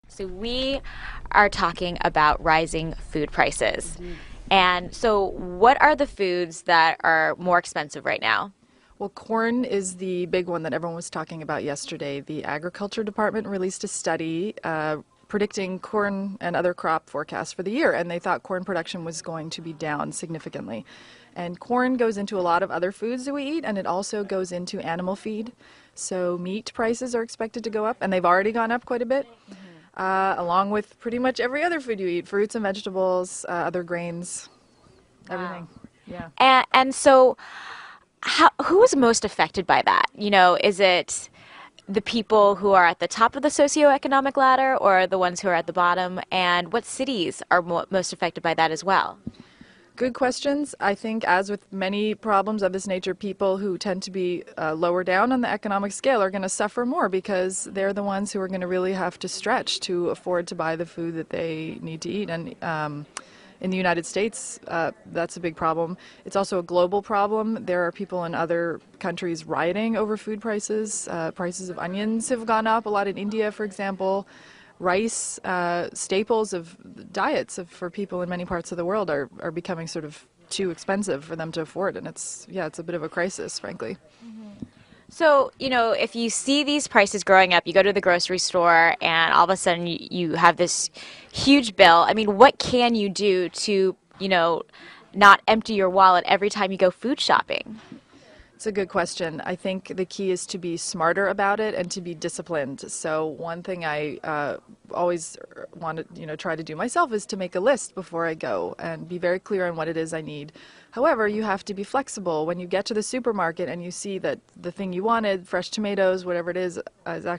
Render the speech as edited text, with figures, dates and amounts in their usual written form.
So we are talking about rising food prices. And so what are the foods that are more expensive right now? Well, corn is the big one that everyone was talking about yesterday. The Agriculture Department released a study predicting corn and other crop forecasts for the year, and they thought corn production was going to be down significantly. And corn goes into a lot of other foods that we eat, and it also goes into animal feed. So meat prices are expected to go up, and they've already gone up quite a bit, along with pretty much every other food you eat, fruits and vegetables, other grains, Wow. everything. Yeah. And so who is most affected by that? Is it the people who are at the top of the socioeconomic ladder or the ones who are at the bottom? And what cities are most affected by that as well? Good questions. I think, as with many problems of this nature, people who tend to be lower down on the economic scale are going to suffer more because they're the ones who are going to really have to stretch to afford to buy the food that they need to eat. And in the United States, that's a big problem. It's also a global problem. There are people in other countries rioting over food prices. Prices of onions have gone up a lot in India, for example. Rice, staples of diets for people in many parts of the world are becoming sort of too expensive for them to afford. And it's a bit of a crisis, frankly. So, if you see these prices growing up, you go to the grocery store and all of a sudden you have this huge bill. I mean, what can you do to, not empty your wallet every time you go food shopping? It's a good question. I think the key is to be smarter about it and to be disciplined. So one thing I always want to, try to do myself is to make a list before I go and be very clear on what it is I need. However, you have to be flexible. When you get to the supermarket and you see that the thing you wanted, fresh tomatoes, whatever it is actually